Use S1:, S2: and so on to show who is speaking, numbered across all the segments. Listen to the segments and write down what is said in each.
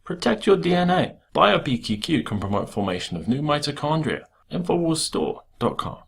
S1: Protect your DNA. BioPQQ can promote formation of new mitochondria. Infowarsstore.com.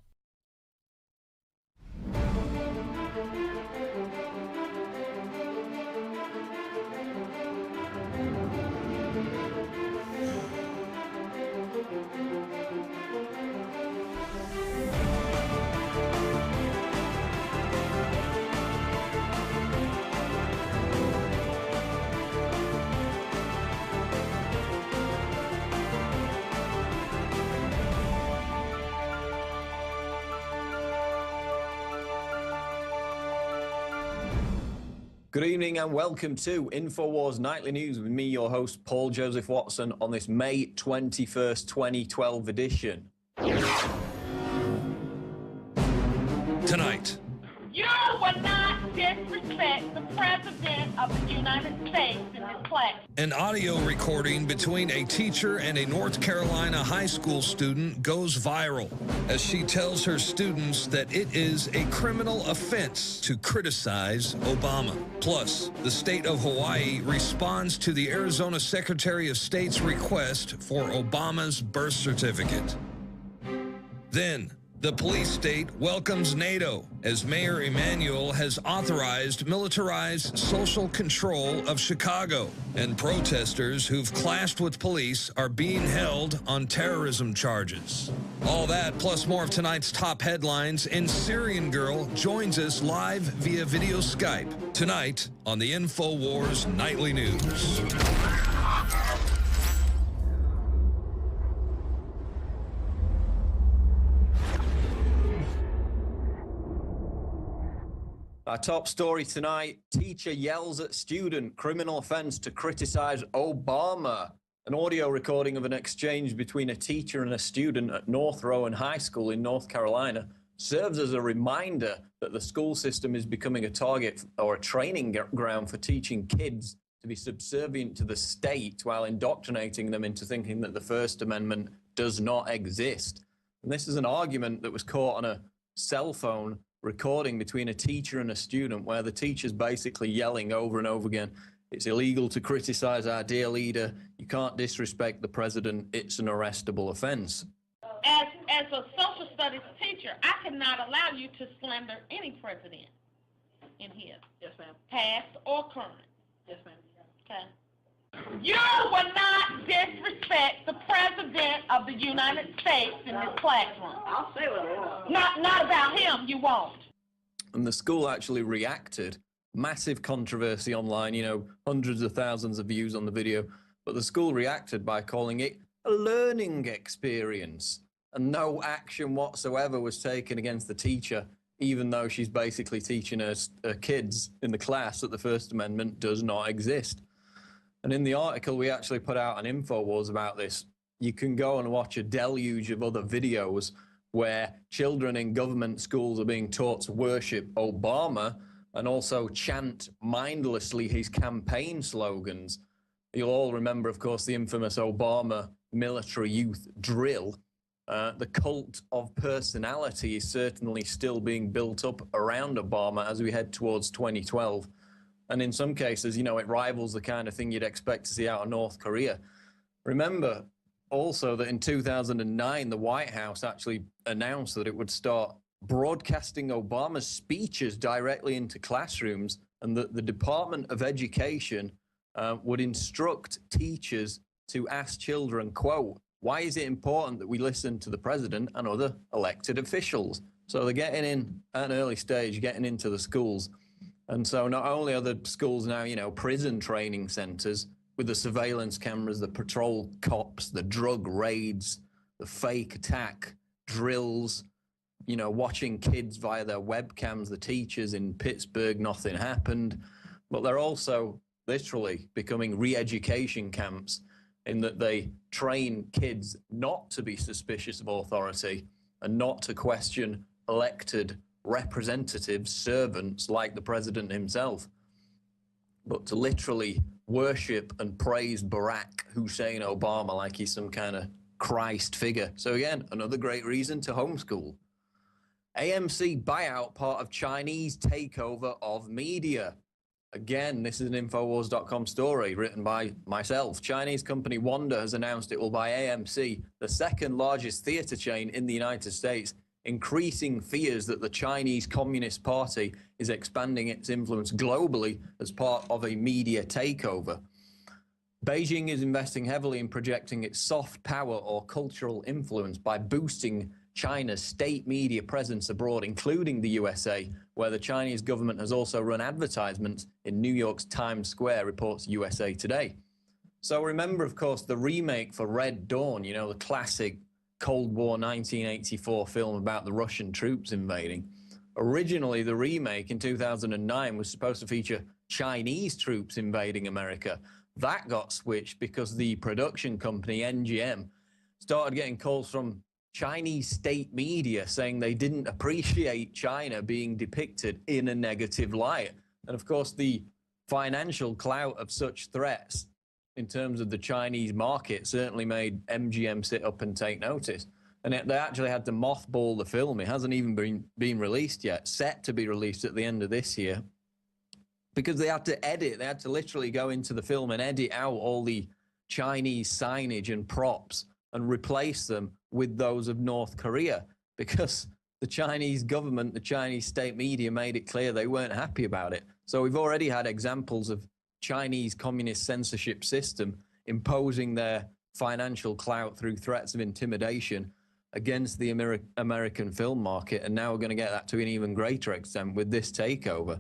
S2: Good evening and welcome to Infowars Nightly News with me, your host, Paul Joseph Watson, on this May 21st, 2012 edition.
S3: Tonight.
S4: You will not disrespect the President of the United States in this class.
S3: An audio recording between a teacher and a North Carolina high school student goes viral as she tells her students that it is a criminal offense to criticize Obama. Plus, the state of Hawaii responds to the Arizona Secretary of State's request for Obama's birth certificate. Then, the police state welcomes NATO as Mayor Emanuel has authorized militarized social control of Chicago, and protesters who've clashed with police are being held on terrorism charges. All that plus more of tonight's top headlines, and Syrian Girl joins us live via video Skype tonight on the Infowars Nightly News.
S2: Our top story tonight, teacher yells at student, criminal offense to criticize Obama. An audio recording of an exchange between a teacher and a student at North Rowan High School in North Carolina serves as a reminder that the school system is becoming a target or a training ground for teaching kids to be subservient to the state while indoctrinating them into thinking that the First Amendment does not exist. And this is an argument that was caught on a cell phone recording between a teacher and a student where the teacher's basically yelling over and over again, it's illegal to criticize our dear leader, you can't disrespect the president, it's an arrestable offense.
S4: As a social studies teacher, I cannot allow you to slander any president in here.
S5: Yes, ma'am.
S4: Past or current.
S5: Yes, ma'am.
S4: Okay. You will not disrespect the President of the United States in this classroom.
S5: I'll say what I want.
S4: Not about him, you won't.
S2: And the school actually reacted. Massive controversy online, you know, hundreds of thousands of views on the video. But the school reacted by calling it a learning experience. And no action whatsoever was taken against the teacher, even though she's basically teaching her kids in the class that the First Amendment does not exist. And in the article, we actually put out an Infowars about this. You can go and watch a deluge of other videos where children in government schools are being taught to worship Obama and also chant mindlessly his campaign slogans. You'll all remember, of course, the infamous Obama military youth drill. The cult of personality is certainly still being built up around Obama as we head towards 2012. And in some cases, you know, it rivals the kind of thing you'd expect to see out of North Korea. Remember also that in 2009, the White House actually announced that it would start broadcasting Obama's speeches directly into classrooms, and that the Department of Education would instruct teachers to ask children, quote, why is it important that we listen to the president and other elected officials? So they're getting in at an early stage, getting into the schools. And so not only are the schools now, you know, prison training centers with the surveillance cameras, the patrol cops, the drug raids, the fake attack drills, you know, watching kids via their webcams, the teachers in Pittsburgh, nothing happened. But they're also literally becoming re-education camps in that they train kids not to be suspicious of authority and not to question elected representatives, servants like the president himself, but to literally worship and praise Barack Hussein Obama like he's some kind of Christ figure. So again, another great reason to homeschool. AMC buyout part of Chinese takeover of media. Again, this is an Infowars.com story written by myself. Chinese company Wanda has announced it will buy AMC, the second largest theater chain in the United States, increasing fears that the Chinese Communist Party is expanding its influence globally as part of a media takeover. Beijing is investing heavily in projecting its soft power or cultural influence by boosting China's state media presence abroad, including the USA, where the Chinese government has also run advertisements in New York's Times Square, reports USA Today. So remember, of course, the remake for Red Dawn, you know, the classic Cold War 1984 film about the Russian troops invading. Originally, the remake in 2009 was supposed to feature Chinese troops invading America. That got switched because the production company, NGM, started getting calls from Chinese state media saying they didn't appreciate China being depicted in a negative light. And of course, the financial clout of such threats in terms of the Chinese market certainly made MGM sit up and take notice. And they actually had to mothball the film. It hasn't even been released yet, set to be released at the end of this year, because they had to edit. They had to literally go into the film and edit out all the Chinese signage and props and replace them with those of North Korea, because the Chinese government, the Chinese state media made it clear they weren't happy about it. So we've already had examples of Chinese communist censorship system imposing their financial clout through threats of intimidation against the American film market. And now we're going to get that to an even greater extent with this takeover.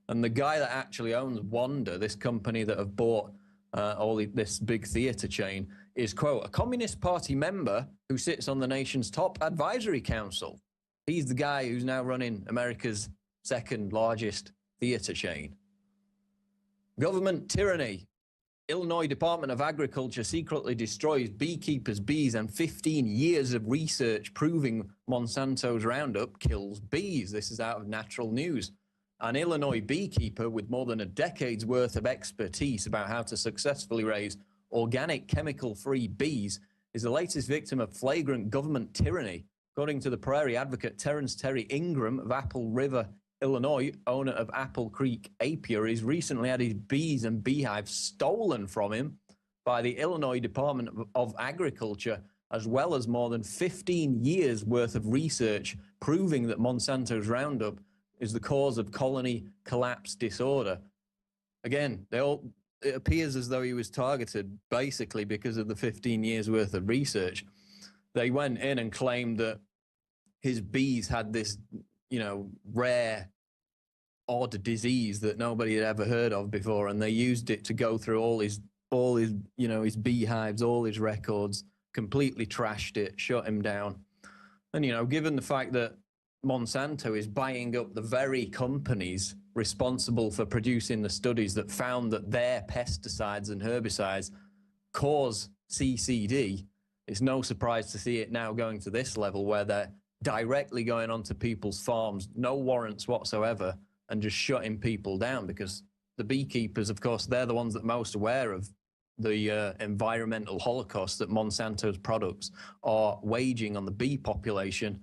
S2: And the guy that actually owns Wanda, this company that have bought this big theater chain, is, quote, a Communist Party member who sits on the nation's top advisory council. He's the guy who's now running America's second largest theater chain. Government tyranny. Illinois Department of Agriculture secretly destroys beekeepers' bees and 15 years of research proving Monsanto's Roundup kills bees. This is out of Natural News. An Illinois beekeeper with more than a decade's worth of expertise about how to successfully raise organic, chemical-free bees is the latest victim of flagrant government tyranny. According to the prairie advocate Terrence Terry Ingram of Apple River, Illinois, owner of Apple Creek Apiaries, recently had his bees and beehives stolen from him by the Illinois Department of Agriculture, as well as more than 15 years worth of research proving that Monsanto's Roundup is the cause of colony collapse disorder. Again, it appears as though he was targeted basically because of the 15 years worth of research. They went in and claimed that his bees had this, you know, rare, odd disease that nobody had ever heard of before, and they used it to go through all his, you know, his beehives, all his records, completely trashed it, shut him down. And, you know, given the fact that Monsanto is buying up the very companies responsible for producing the studies that found that their pesticides and herbicides cause CCD, it's no surprise to see it now going to this level where they're directly going onto people's farms, no warrants whatsoever, and just shutting people down, because the beekeepers, of course, they're the ones that are most aware of the environmental holocaust that Monsanto's products are waging on the bee population,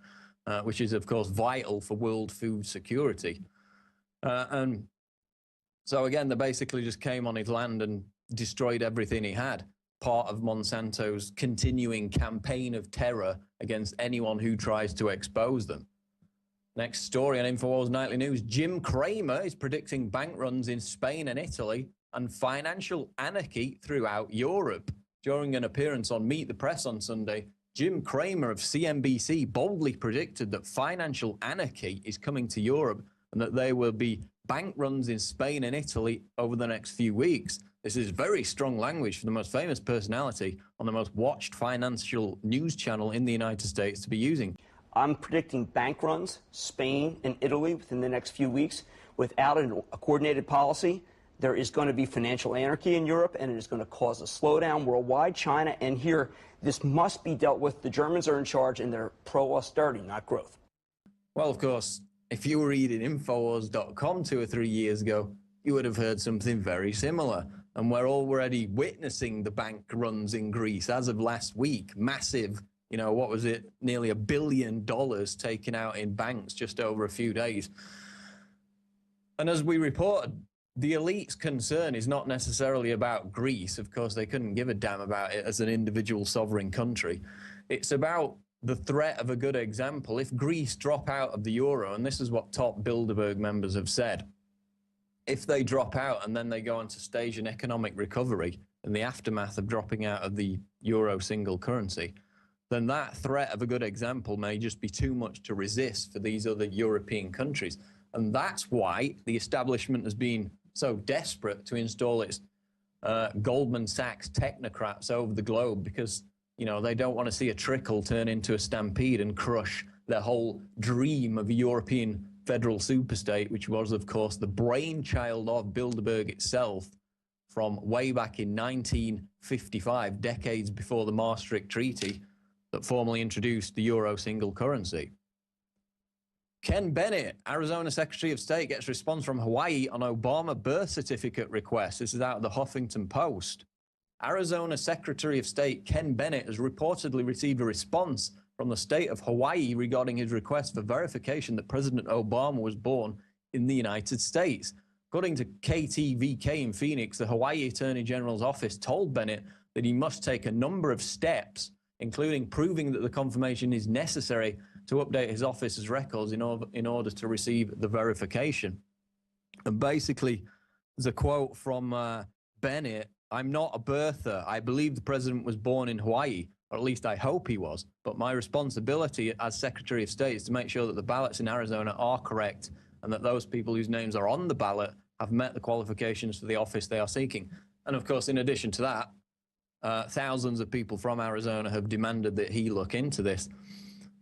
S2: which is, of course, vital for world food security. And so, again, they basically just came on his land and destroyed everything he had, part of Monsanto's continuing campaign of terror against anyone who tries to expose them. Next story on Infowars Nightly News. Jim Cramer is predicting bank runs in Spain and Italy and financial anarchy throughout Europe. During an appearance on Meet the Press on Sunday, Jim Cramer of CNBC boldly predicted that financial anarchy is coming to Europe and that there will be bank runs in Spain and Italy over the next few weeks. This is very strong language for the most famous personality on the most watched financial news channel in the United States to be using.
S6: I'm predicting bank runs, Spain and Italy within the next few weeks. Without a coordinated policy, there is going to be financial anarchy in Europe, and it is going to cause a slowdown worldwide. China and here, this must be dealt with. The Germans are in charge, and they're pro-austerity, not growth.
S2: Well, of course, if you were reading Infowars.com 2 or 3 years ago, you would have heard something very similar. And we're already witnessing the bank runs in Greece as of last week. Massive, you know, what was it? Nearly $1 billion taken out in banks just over a few days. And as we reported the elite's concern is not necessarily about Greece. Of course, they couldn't give a damn about it as an individual sovereign country. It's about the threat of a good example. If Greece drop out of the euro, and this is what top Bilderberg members have said, if they drop out and then they go on to stage an economic recovery in the aftermath of dropping out of the euro single currency, then that threat of a good example may just be too much to resist for these other European countries. And that's why the establishment has been so desperate to install its Goldman Sachs technocrats over the globe, because, you know, they don't want to see a trickle turn into a stampede and crush their whole dream of a European federal superstate, which was, of course, the brainchild of Bilderberg itself from way back in 1955, decades before the Maastricht Treaty that formally introduced the euro single currency. Ken Bennett, Arizona Secretary of State, gets response from Hawaii on Obama birth certificate request. This is out of the Huffington Post. Arizona Secretary of State Ken Bennett has reportedly received a response from the state of Hawaii regarding his request for verification that President Obama was born in the United States. According to KTVK in Phoenix, the Hawaii Attorney General's office told Bennett that he must take a number of steps, including proving that the confirmation is necessary to update his office's records in order to receive the verification. And basically, there's a quote from Bennett: "I'm not a birther. I believe the president was born in Hawaii, or at least I hope he was. But my responsibility as Secretary of State is to make sure that the ballots in Arizona are correct and that those people whose names are on the ballot have met the qualifications for the office they are seeking." And of course, in addition to that, thousands of people from Arizona have demanded that he look into this.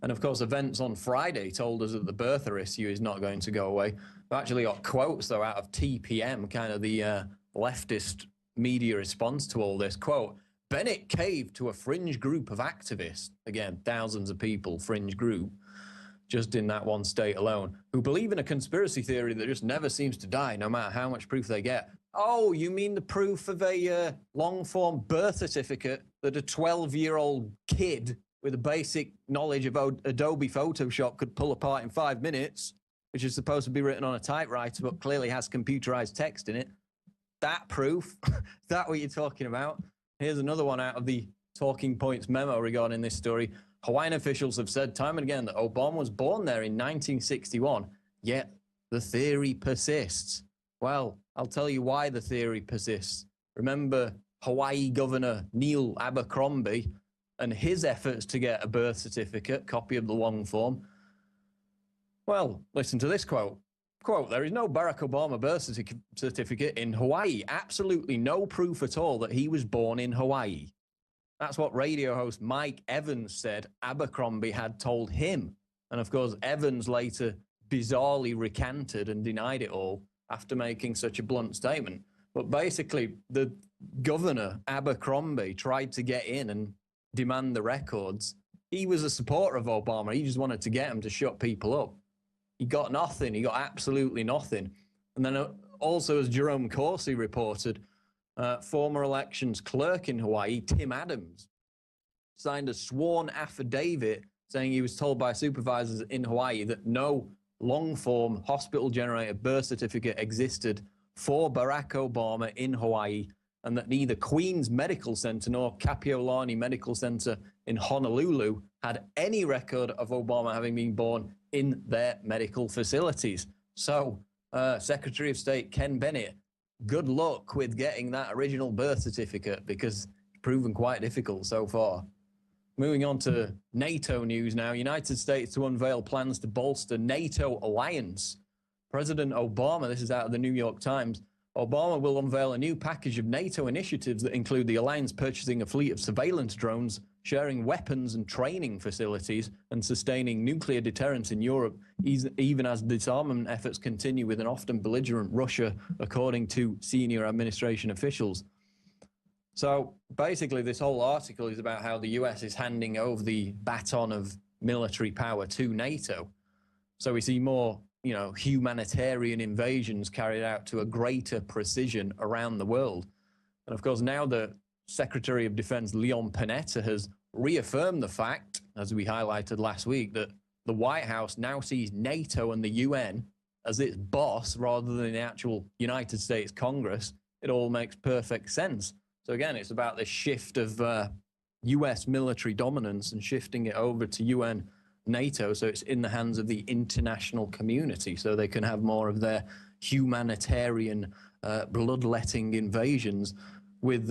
S2: And of course, events on Friday told us that the birther issue is not going to go away. We actually got quotes, though, out of TPM, kind of the leftist media response to all this. Quote, "Bennett caved to a fringe group of activists," again, thousands of people, fringe group, just in that one state alone, "who believe in a conspiracy theory that just never seems to die, no matter how much proof they get." Oh, you mean the proof of a long-form birth certificate that a 12-year-old kid with a basic knowledge of Adobe Photoshop could pull apart in 5 minutes, which is supposed to be written on a typewriter but clearly has computerized text in it? That proof? Is that what you're talking about? Here's another one out of the Talking Points memo regarding this story. Hawaiian officials have said time and again that Obama was born there in 1961, yet the theory persists. Well, I'll tell you why the theory persists. Remember Hawaii Governor Neil Abercrombie and his efforts to get a birth certificate, copy of the long form? Well, listen to this quote. Quote, "There is no Barack Obama birth certificate in Hawaii. Absolutely no proof at all that he was born in Hawaii." That's what radio host Mike Evans said Abercrombie had told him. And of course, Evans later bizarrely recanted and denied it all after making such a blunt statement. But basically, the governor, Abercrombie, tried to get in and demand the records. He was a supporter of Obama. He just wanted to get him to shut people up. He got nothing. He got absolutely nothing. And then also, as Jerome Corsi reported, former elections clerk in Hawaii, Tim Adams, signed a sworn affidavit saying he was told by supervisors in Hawaii that no long-form hospital-generated birth certificate existed for Barack Obama in Hawaii, and that neither Queens Medical Center nor Kapiolani Medical Center in Honolulu had any record of Obama having been born in their medical facilities. So, Secretary of State Ken Bennett, good luck with getting that original birth certificate, because it's proven quite difficult so far. Moving on to NATO news now. United States to unveil plans to bolster NATO alliance. President Obama, this is out of the New York Times, Obama will unveil a new package of NATO initiatives that include the alliance purchasing a fleet of surveillance drones, sharing weapons and training facilities, and sustaining nuclear deterrence in Europe, even as disarmament efforts continue with an often belligerent Russia, according to senior administration officials. So basically, this whole article is about how the US is handing over the baton of military power to NATO. So we see more, humanitarian invasions carried out to a greater precision around the world. And of course, now the Secretary of Defense Leon Panetta has reaffirmed the fact, as we highlighted last week, that the White House now sees NATO and the UN as its boss rather than the actual United States Congress, it all makes perfect sense. So again, it's about the shift of US military dominance and shifting it over to UN NATO, so it's in the hands of the international community, so they can have more of their humanitarian bloodletting invasions with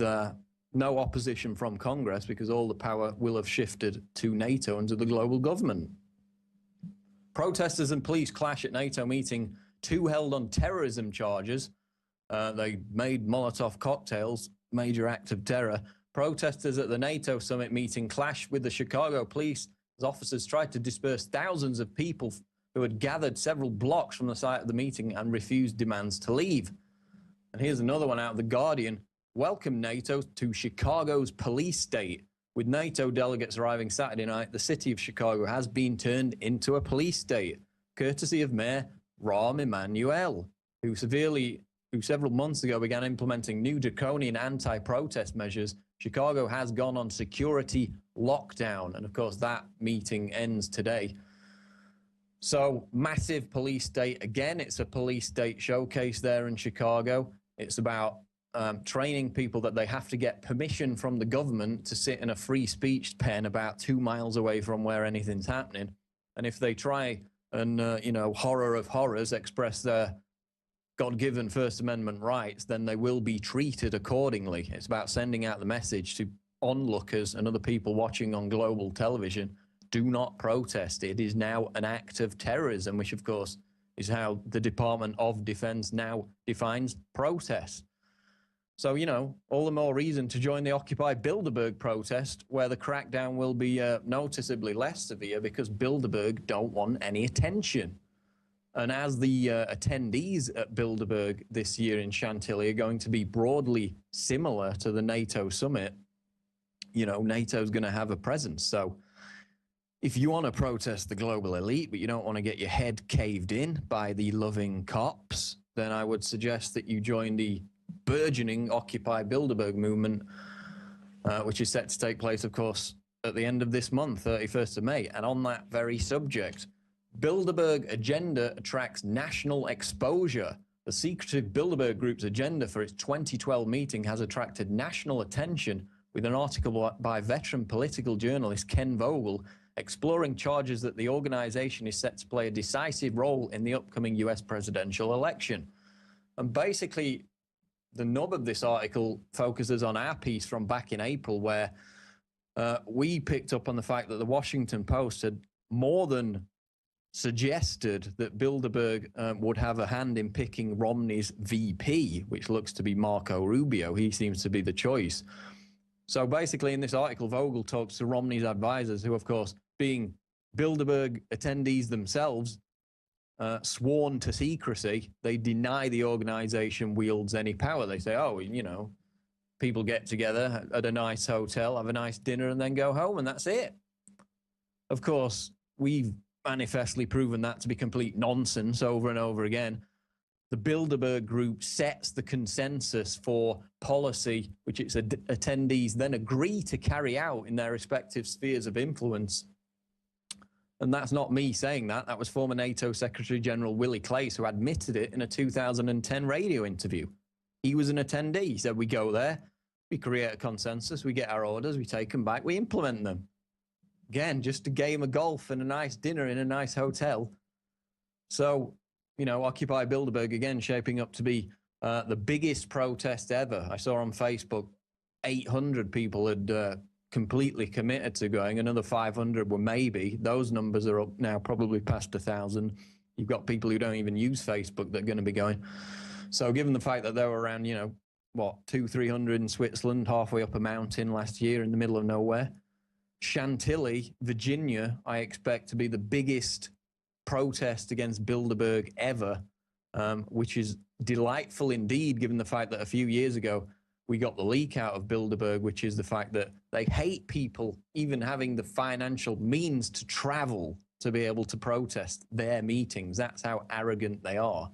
S2: no opposition from Congress, because all the power will have shifted to NATO and to the global government. Protesters and police clash at NATO meeting, 2 held on terrorism charges. They made Molotov cocktails, major act of terror. Protesters at the NATO summit meeting clashed with the Chicago police as officers tried to disperse thousands of people who had gathered several blocks from the site of the meeting and refused demands to leave. And here's another one out of The Guardian. Welcome NATO to Chicago's police state. With NATO delegates arriving Saturday night, the city of Chicago has been turned into a police state, courtesy of Mayor Rahm Emanuel, who several months ago began implementing new draconian anti-protest measures. Chicago has gone on security lockdown, and of course that meeting ends today. So massive police state. Again, it's a police state showcase there in Chicago. It's about training people that they have to get permission from the government to sit in a free speech pen about 2 miles away from where anything's happening. And if they try and, horror of horrors, express their God-given First Amendment rights, then they will be treated accordingly. It's about sending out the message to onlookers and other people watching on global television: do not protest. It is now an act of terrorism, which of course is how the Department of Defense now defines protest. So, all the more reason to join the Occupy Bilderberg protest, where the crackdown will be noticeably less severe because Bilderberg don't want any attention. And as the attendees at Bilderberg this year in Chantilly are going to be broadly similar to the NATO summit, NATO's going to have a presence. So if you want to protest the global elite, but you don't want to get your head caved in by the loving cops, then I would suggest that you join the burgeoning Occupy Bilderberg movement, which is set to take place, of course, at the end of this month, 31st of May. And on that very subject, Bilderberg agenda attracts national exposure. The secretive Bilderberg Group's agenda for its 2012 meeting has attracted national attention, with an article by veteran political journalist Ken Vogel exploring charges that the organization is set to play a decisive role in the upcoming US presidential election. And basically, the nub of this article focuses on our piece from back in April, where we picked up on the fact that the Washington Post had more than suggested that Bilderberg would have a hand in picking Romney's VP, which looks to be Marco Rubio. He seems to be the choice. So basically in this article, Vogel talks to Romney's advisors, who of course, being Bilderberg attendees themselves, sworn to secrecy, they deny the organization wields any power. They say, people get together at a nice hotel, have a nice dinner, and then go home, and that's it. Of course, we've manifestly proven that to be complete nonsense over and over again. The Bilderberg Group sets the consensus for policy, which its attendees then agree to carry out in their respective spheres of influence. And that's not me saying that. That was former NATO Secretary General Willie Claes, who admitted it in a 2010 radio interview. He was an attendee. He said, we go there, we create a consensus, we get our orders, we take them back, we implement them. Again, just a game of golf and a nice dinner in a nice hotel. So, Occupy Bilderberg, again, shaping up to be the biggest protest ever. I saw on Facebook 800 people had completely committed to going. Another 500 were maybe. Those numbers are up now, probably past 1,000. You've got people who don't even use Facebook that are going to be going. So given the fact that there were around, 200-300 in Switzerland, halfway up a mountain last year in the middle of nowhere, Chantilly, Virginia, I expect to be the biggest protest against Bilderberg ever, which is delightful indeed, given the fact that a few years ago we got the leak out of Bilderberg, which is the fact that they hate people even having the financial means to travel to be able to protest their meetings. That's how arrogant they are.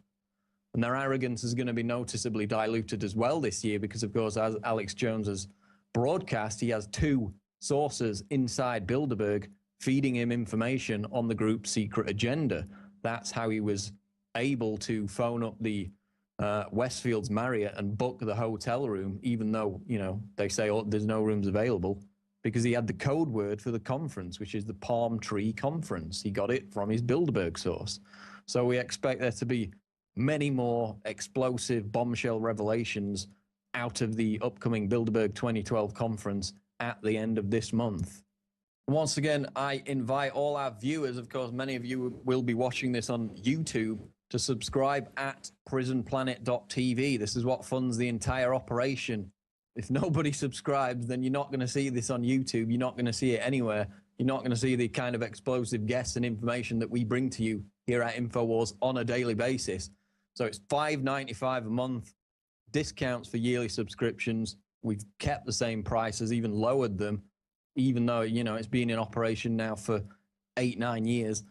S2: And their arrogance is going to be noticeably diluted as well this year because, of course, as Alex Jones has broadcast, he has 2 sources inside Bilderberg feeding him information on the group's secret agenda. That's how he was able to phone up the Westfields Marriott and book the hotel room, even though, you know, they say, oh, there's no rooms available, because he had the code word for the conference, which is the Palm Tree Conference. He got it from his Bilderberg source. So we expect there to be many more explosive bombshell revelations out of the upcoming Bilderberg 2012 conference at the end of this month. Once again, I invite all our viewers, of course, many of you will be watching this on YouTube, to subscribe at prisonplanet.tv. This is what funds the entire operation. If nobody subscribes, then you're not going to see this on YouTube. You're not going to see it anywhere. You're not going to see the kind of explosive guests and information that we bring to you here at Infowars on a daily basis. So it's $5.95 a month, discounts for yearly subscriptions. We've kept the same prices, even lowered them, even though, you know, it's been in operation now for 8-9 years.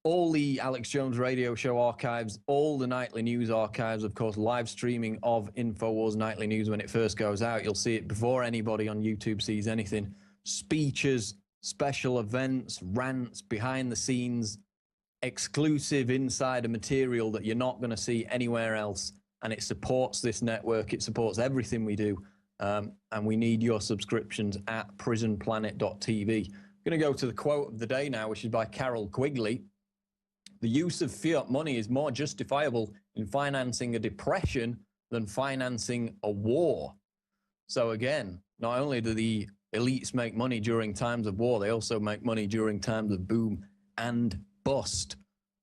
S2: All the Alex Jones radio show archives, all the nightly news archives, of course, live streaming of Infowars Nightly News when it first goes out. You'll see it before anybody on YouTube sees anything. Speeches, special events, rants, behind the scenes, exclusive insider material that you're not going to see anywhere else. And it supports this network. It supports everything we do. And we need your subscriptions at prisonplanet.tv. I'm going to go to the quote of the day now, which is by Carol Quigley. The use of fiat money is more justifiable in financing a depression than financing a war. So again, not only do the elites make money during times of war, they also make money during times of boom and bust.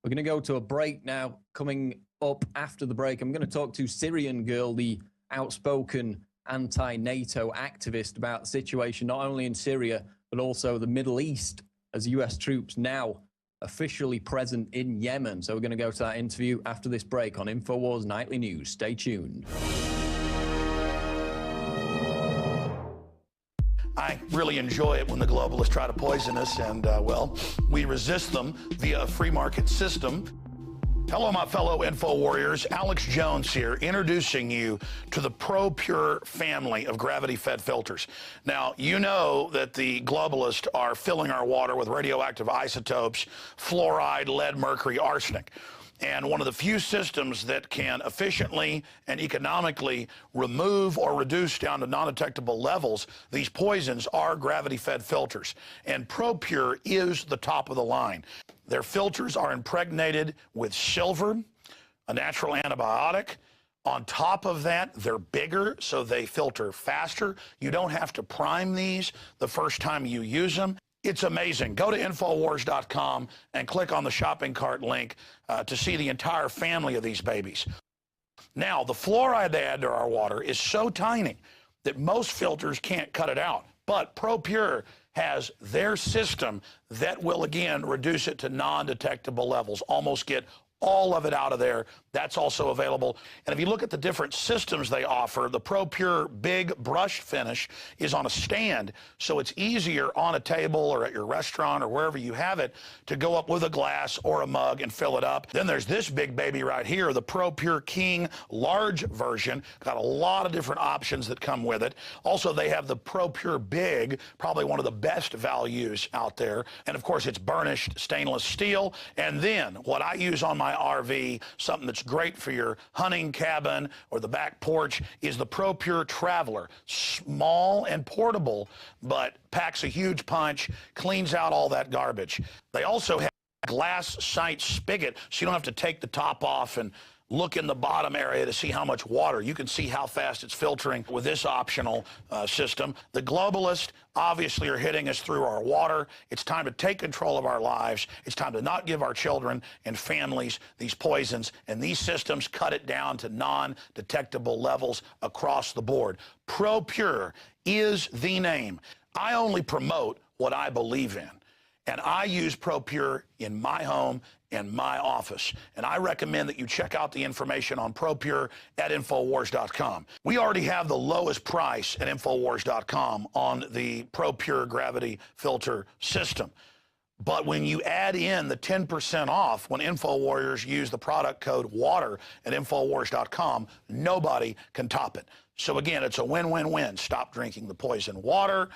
S2: We're going to go to a break now. Coming up after the break, I'm going to talk to Syrian Girl, the outspoken anti-NATO activist, about the situation not only in Syria, but also the Middle East, as US troops now officially present in Yemen. So we're going to go to that interview after this break on Infowars Nightly News. Stay tuned.
S7: I really enjoy it when the globalists try to poison us, and, well, we resist them via a free market system. Hello, my fellow Info Warriors. Alex Jones here, introducing you to the ProPure family of gravity-fed filters. Now, you know that the globalists are filling our water with radioactive isotopes, fluoride, lead, mercury, arsenic. And one of the few systems that can efficiently and economically remove or reduce down to non-detectable levels these poisons are gravity-fed filters. And ProPure is the top of the line. Their filters are impregnated with silver, a natural antibiotic. On top of that, they're bigger, so they filter faster. You don't have to prime these the first time you use them. It's amazing. Go to Infowars.com and click on the shopping cart link to see the entire family of these babies. Now, the fluoride they add to our water is so tiny that most filters can't cut it out. But ProPure has their system that will, again, reduce it to non-detectable levels, almost get all of it out of there. That's also available. And if you look at the different systems they offer, the ProPure Big Brush Finish is on a stand, so it's easier on a table or at your restaurant or wherever you have it to go up with a glass or a mug and fill it up. Then there's this big baby right here, the ProPure King large version. Got a lot of different options that come with it. Also, they have the ProPure Big, probably one of the best values out there. And of course, it's burnished stainless steel. And then what I use on my RV, something that's great for your hunting cabin or the back porch, is the ProPure Traveler. Small and portable, but packs a huge punch, cleans out all that garbage. They also have a glass sight spigot, so you don't have to take the top off and look in the bottom area to see how much water. You can see how fast it's filtering with this optional system. The globalists obviously are hitting us through our water. It's time to take control of our lives. It's time to not give our children and families these poisons, and these systems cut it down to non-detectable levels across the board. ProPure is the name. I only promote what I believe in, and I use ProPure in my home and my office. And I recommend that you check out the information on ProPure at Infowars.com. We already have the lowest price at Infowars.com on the ProPure gravity filter system. But when you add in the 10% off when InfoWarriors use the product code WATER at Infowars.com, nobody can top it. So again, it's a win-win-win. Stop drinking the poison water.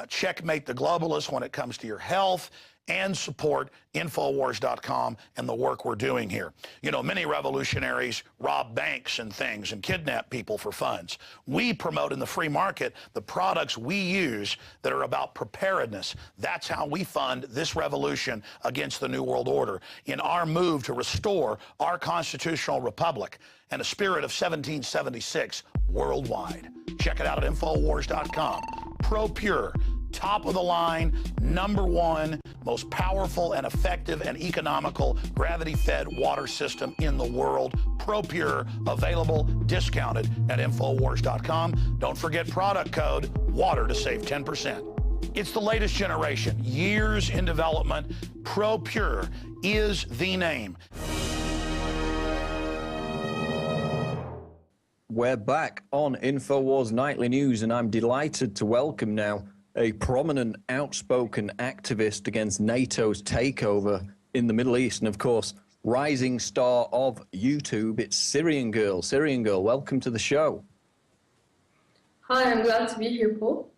S7: checkmate the globalists when it comes to your health, and support Infowars.com and the work we're doing here. You know, many revolutionaries rob banks and things and kidnap people for funds. We promote in the free market the products we use that are about preparedness. That's how we fund this revolution against the New World Order in our move to restore our constitutional republic and a spirit of 1776 worldwide. Check it out at Infowars.com. ProPure, top of the line, #1, most powerful and effective and economical gravity-fed water system in the world. ProPure, available, discounted at Infowars.com. Don't forget product code WATER to save 10%. It's the latest generation, years in development. ProPure is the name.
S2: We're back on Infowars Nightly News, and I'm delighted to welcome now a prominent, outspoken activist against NATO's takeover in the Middle East, and of course, rising star of YouTube. It's Syrian Girl. Syrian Girl, welcome to the show.
S8: Hi, I'm glad to be here, Paul.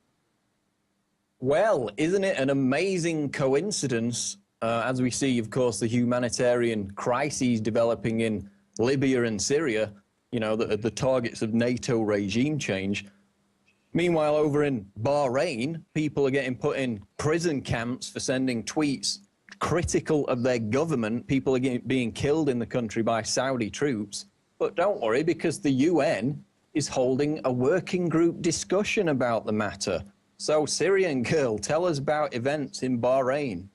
S2: Well, isn't it an amazing coincidence, as we see, of course, the humanitarian crises developing in Libya and Syria, you know, the targets of NATO regime change. Meanwhile, over in Bahrain, people are getting put in prison camps for sending tweets critical of their government. People are being killed in the country by Saudi troops. But don't worry, because the UN is holding a working group discussion about the matter. So, Syrian Girl, tell us about events in Bahrain.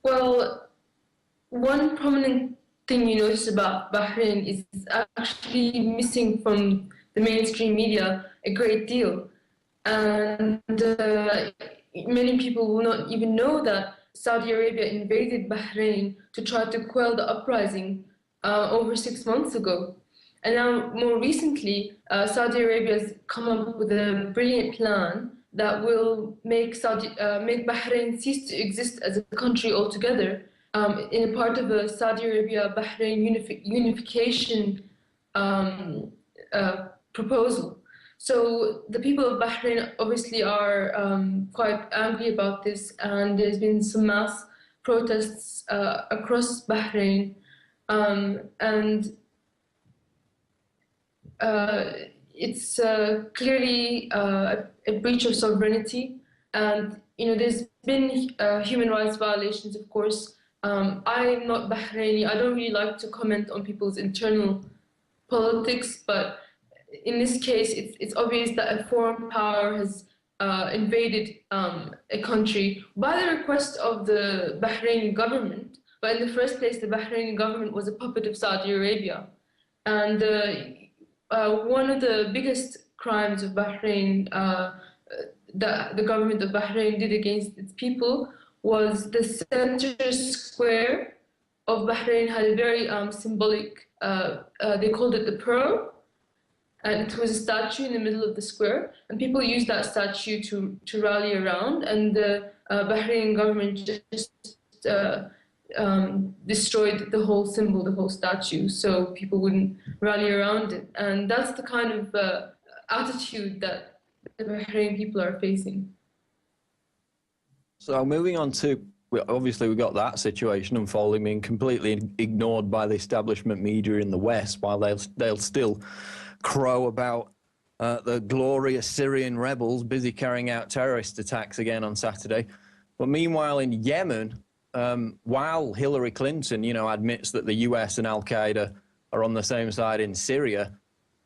S8: Well, one prominent thing you notice about Bahrain is actually missing from the mainstream media a great deal. And many people will not even know that Saudi Arabia invaded Bahrain to try to quell the uprising over 6 months ago. And now, more recently, Saudi Arabia has come up with a brilliant plan that will make Bahrain cease to exist as a country altogether, in a part of a Saudi Arabia-Bahrain unification proposal. So the people of Bahrain obviously are quite angry about this, and there's been some mass protests across Bahrain, and it's clearly a breach of sovereignty. And you know, there's been human rights violations, of course. I'm not Bahraini. I don't really like to comment on people's internal politics, but in this case, it's obvious that a foreign power has invaded a country by the request of the Bahraini government. But in the first place, the Bahraini government was a puppet of Saudi Arabia. And one of the biggest crimes of Bahrain, that the government of Bahrain did against its people, was the center square of Bahrain had a very symbolic, they called it the pearl, and it was a statue in the middle of the square, and people used that statue to rally around, and the Bahrain government just destroyed the whole symbol, the whole statue, so people wouldn't rally around it. And that's the kind of attitude that the Bahrain people are facing.
S2: So moving on to, obviously we got that situation unfolding, being completely ignored by the establishment media in the West, while they'll still crow about the glorious Syrian rebels busy carrying out terrorist attacks again on Saturday. But meanwhile in Yemen, while Hillary Clinton, you know, admits that the US and Al-Qaeda are on the same side in Syria,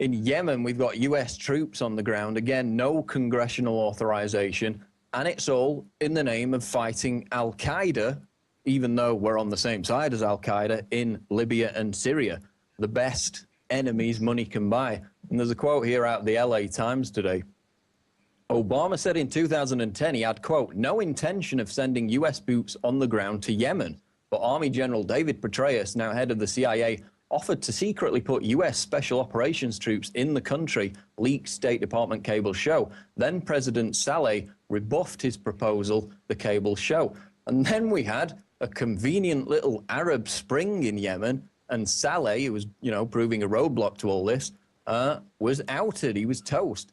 S2: in Yemen we've got US troops on the ground, again, no congressional authorization, and it's all in the name of fighting Al-Qaeda, even though we're on the same side as Al-Qaeda in Libya and Syria, the best enemies money can buy. And there's a quote here out of the LA Times today. Obama said in 2010 he had, quote, no intention of sending US boots on the ground to Yemen. But Army General David Petraeus, now head of the CIA, offered to secretly put US Special Operations troops in the country, leaked State Department cables show. Then President Saleh rebuffed his proposal, the cables show. And then we had a convenient little Arab Spring in Yemen, and Saleh, who was, you know, proving a roadblock to all this, was outed. He was toast.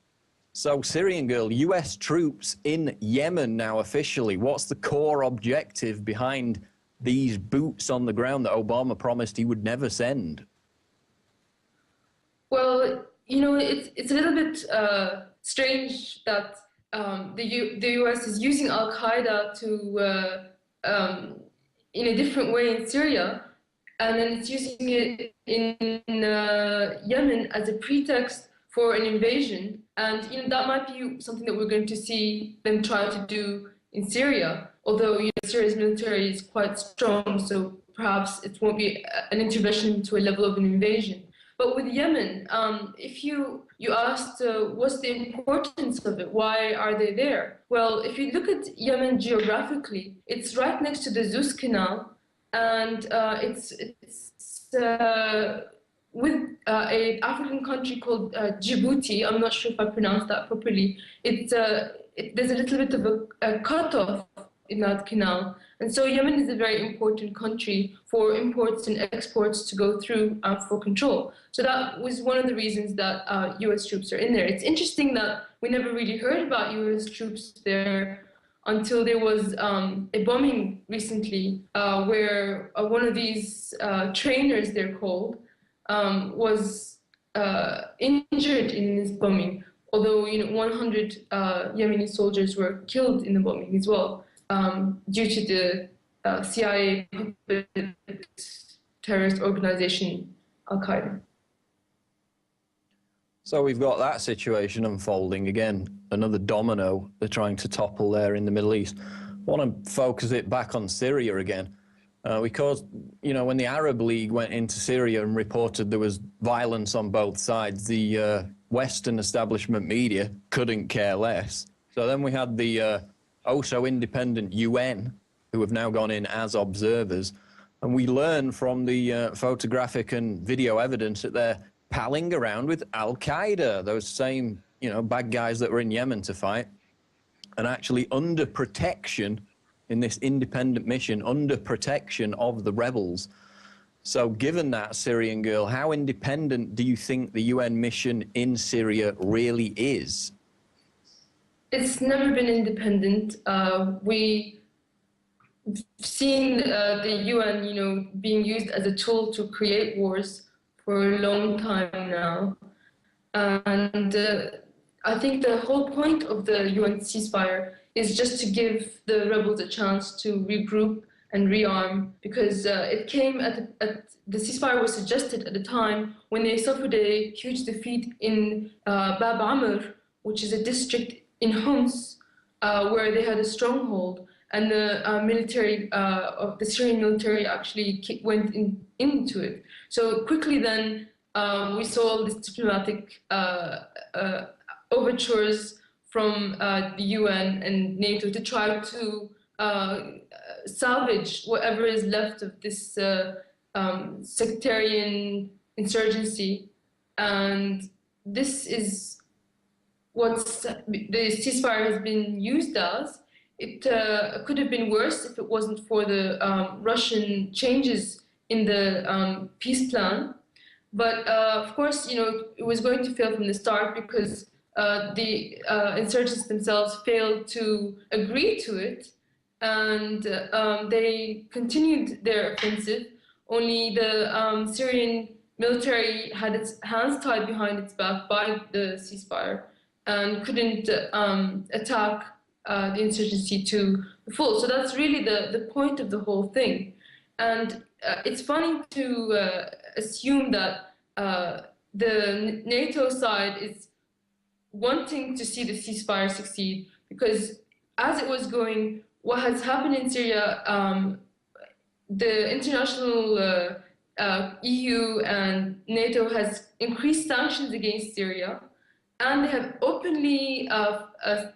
S2: So, Syrian Girl, US troops in Yemen now officially. What's the core objective behind these boots on the ground that Obama promised he would never send?
S8: Well, it's a little bit strange that the US is using Al Qaeda to in a different way in Syria, and then it's using it in Yemen as a pretext for an invasion. And that might be something that we're going to see them try to do in Syria. Although Syria's military is quite strong, so perhaps it won't be an intervention to a level of an invasion. But with Yemen, if you asked what's the importance of it, why are they there? Well, if you look at Yemen geographically, it's right next to the Suez Canal, and it's with an African country called Djibouti. I'm not sure if I pronounced that properly. There's a little bit of a cutoff in that canal. And so Yemen is a very important country for imports and exports to go through for control. So that was one of the reasons that US troops are in there. It's interesting that we never really heard about US troops there until there was a bombing recently where one of these trainers, they're called, was injured in this bombing, although 100 Yemeni soldiers were killed in the bombing as well. Due to the CIA terrorist organization Al-Qaeda.
S2: So we've got that situation unfolding again, another domino they're trying to topple there in the Middle East. I want to focus it back on Syria again, because, when the Arab League went into Syria and reported there was violence on both sides, the Western establishment media couldn't care less. So then we had the also independent UN, who have now gone in as observers. And we learn from the photographic and video evidence that they're palling around with Al-Qaeda, those same, bad guys that were in Yemen to fight, and actually under protection in this independent mission, under protection of the rebels. So given that, Syrian Girl, how independent do you think the UN mission in Syria really is?
S8: It's never been independent. We've seen the UN, being used as a tool to create wars for a long time now. And I think the whole point of the UN ceasefire is just to give the rebels a chance to regroup and rearm, because it came at the ceasefire was suggested at a time when they suffered a huge defeat in Bab Amr, which is a district in Homs, where they had a stronghold, and the military of the Syrian military actually went into it. So quickly then we saw this diplomatic overtures from the UN and NATO to try to salvage whatever is left of this sectarian insurgency. And this is what the ceasefire has been used as. It could have been worse if it wasn't for the Russian changes in the peace plan. But of course, it was going to fail from the start because the insurgents themselves failed to agree to it, and they continued their offensive. Only the Syrian military had its hands tied behind its back by the ceasefire and couldn't attack the insurgency to the full. So that's really the point of the whole thing. And it's funny to assume that the NATO side is wanting to see the ceasefire succeed, because as it was going, what has happened in Syria, the international EU and NATO has increased sanctions against Syria, and they have openly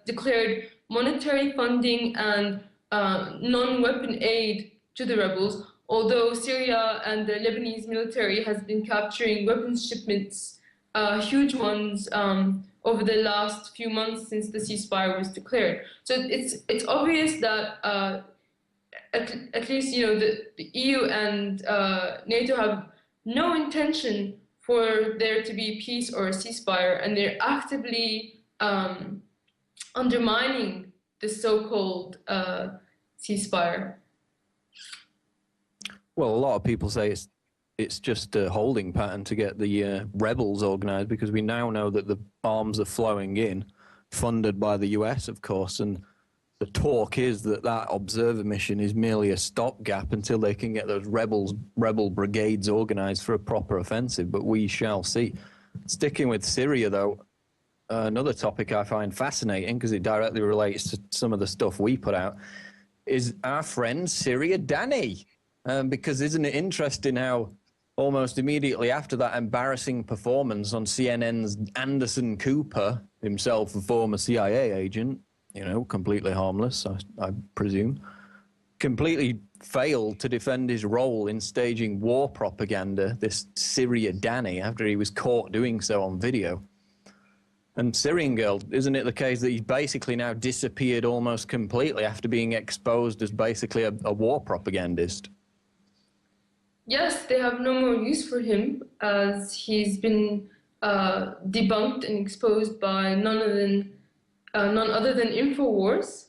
S8: declared monetary funding and non-weapon aid to the rebels, although Syria and the Lebanese military has been capturing weapons shipments, huge ones, over the last few months since the ceasefire was declared. So it's obvious that at least the EU and NATO have no intention for there to be peace or a ceasefire, and they're actively undermining the so-called ceasefire.
S2: Well, a lot of people say it's just a holding pattern to get the rebels organised, because we now know that the arms are flowing in, funded by the US, of course, and the talk is that that observer mission is merely a stopgap until they can get those rebel brigades organised for a proper offensive, but we shall see. Sticking with Syria, though, another topic I find fascinating, because it directly relates to some of the stuff we put out, is our friend Syria Danny. Because isn't it interesting how almost immediately after that embarrassing performance on CNN's Anderson Cooper, himself a former CIA agent, you know, completely harmless, I presume, completely failed to defend his role in staging war propaganda, this Syria Danny, after he was caught doing so on video. And Syrian Girl, isn't it the case that he's basically now disappeared almost completely after being exposed as basically a war propagandist?
S8: Yes, they have no more use for him, as he's been debunked and exposed by none other than Infowars.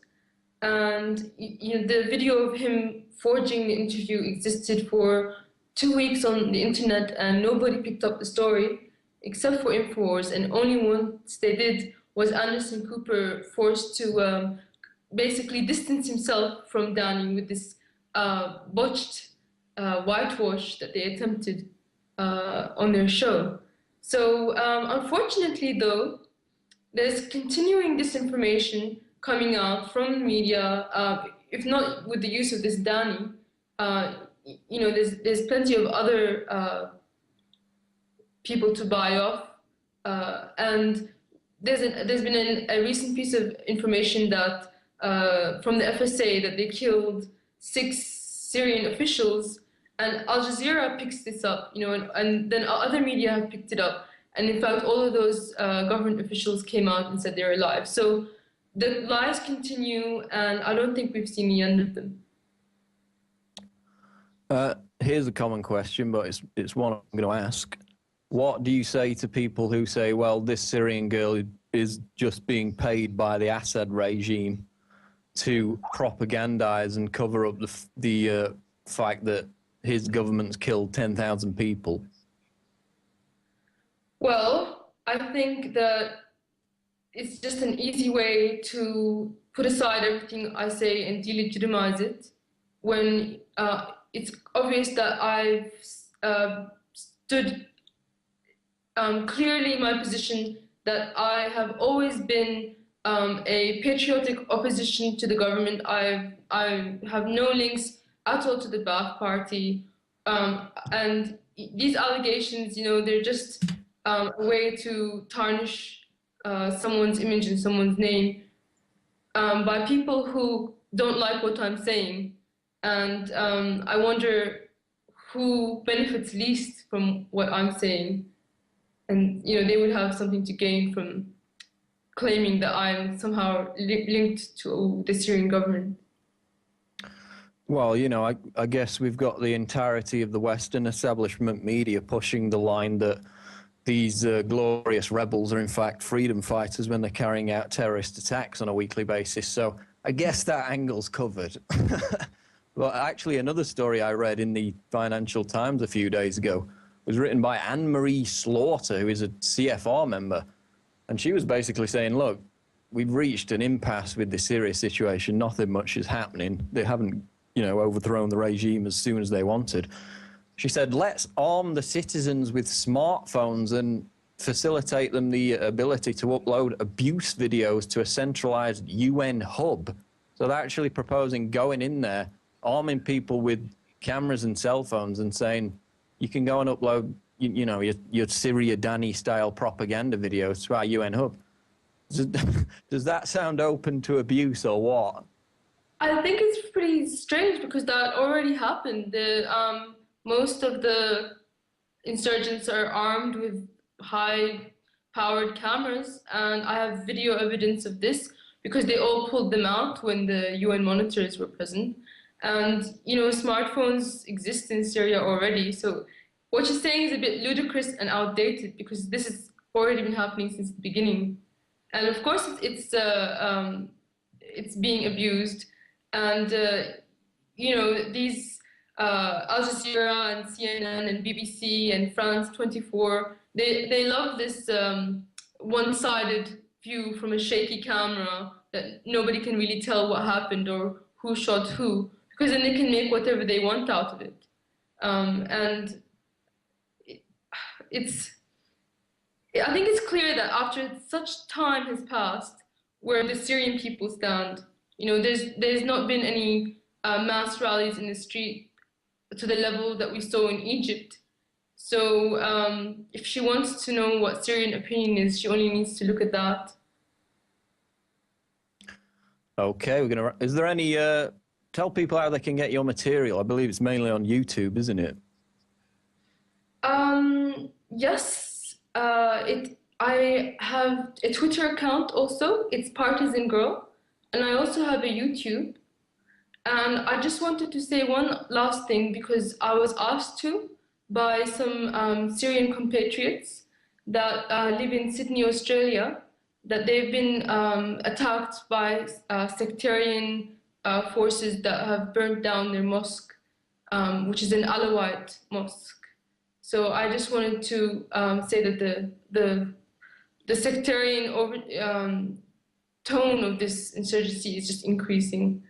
S8: And you know, the video of him forging the interview existed for 2 weeks on the internet, and nobody picked up the story except for Infowars. And only once they did was Anderson Cooper forced to basically distance himself from Danny with this botched whitewash that they attempted on their show. So unfortunately, though, there's continuing disinformation coming out from the media, if not with the use of this Danny. You know, there's plenty of other people to buy off, and there's been a recent piece of information that from the FSA that they killed 6 Syrian officials, and Al Jazeera picks this up, you know, and then other media have picked it up. And in fact, all of those government officials came out and said they're alive. So the lies continue, and I don't think we've seen the end of them.
S2: Here's a common question, but it's one I'm going to ask. What do you say to people who say, well, this Syrian girl is just being paid by the Assad regime to propagandize and cover up the fact that his government's killed 10,000 people?
S8: Well, I think that it's just an easy way to put aside everything I say and delegitimize it, when it's obvious that I've stood clearly in my position that I have always been a patriotic opposition to the government. I have no links at all to the Ba'ath Party, and these allegations, you know, they're just a way to tarnish someone's image and someone's name by people who don't like what I'm saying. And I wonder who benefits least from what I'm saying. And, you know, they would have something to gain from claiming that I'm somehow linked to the Syrian government.
S2: Well, you know, I guess we've got the entirety of the Western establishment media pushing the line that these glorious rebels are in fact freedom fighters when they're carrying out terrorist attacks on a weekly basis. So I guess that angle's covered. Well, actually, another story I read in the Financial Times a few days ago was written by Anne-Marie Slaughter, who is a CFR member. And she was basically saying, look, we've reached an impasse with the Syria situation. Nothing much is happening. They haven't, you know, overthrown the regime as soon as they wanted. She said, let's arm the citizens with smartphones and facilitate them the ability to upload abuse videos to a centralized UN hub. So they're actually proposing going in there, arming people with cameras and cell phones and saying, you can go and upload, you know, your Syria Danny style propaganda videos to our UN hub. Does that sound open to abuse or what?
S8: I think it's pretty strange because that already happened. Most of the insurgents are armed with high-powered cameras, and I have video evidence of this because they all pulled them out when the UN monitors were present. And, you know, smartphones exist in Syria already, so what you're saying is a bit ludicrous and outdated because this has already been happening since the beginning. and of course it's being abused, and these Al Jazeera and CNN and BBC and France 24, they love this one-sided view from a shaky camera that nobody can really tell what happened or who shot who, because then they can make whatever they want out of it. And I think it's clear that after such time has passed, where the Syrian people stand, there's not been any mass rallies in the street to the level that we saw in Egypt. So if she wants to know what Syrian opinion is, she only needs to look at that.
S2: Okay, is there any, tell people how they can get your material. I believe it's mainly on YouTube, isn't it?
S8: Yes, I have a Twitter account also. It's Partisan Girl, and I also have a YouTube. And I just wanted to say one last thing, because I was asked to by some Syrian compatriots that live in Sydney, Australia, that they've been attacked by sectarian forces that have burnt down their mosque, which is an Alawite mosque. So I just wanted to say that the sectarian tone of this insurgency is just increasing.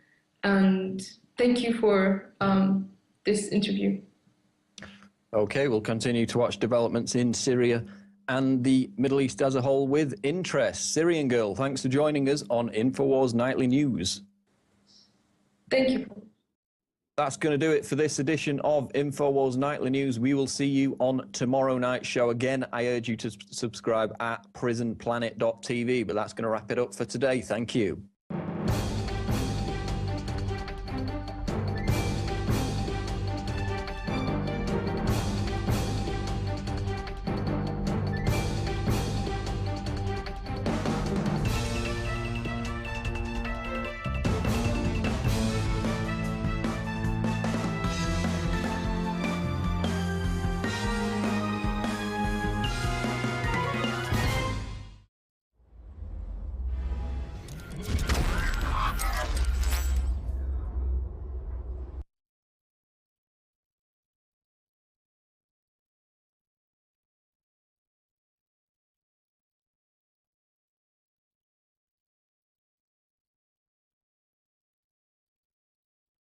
S8: And thank you for this interview.
S2: Okay, we'll continue to watch developments in Syria and the Middle East as a whole with interest. Syrian Girl, thanks for joining us on Infowars Nightly News.
S8: Thank you.
S2: That's going to do it for this edition of Infowars Nightly News. We will see you on tomorrow night's show. Again, I urge you to subscribe at prisonplanet.tv, but that's going to wrap it up for today. Thank you.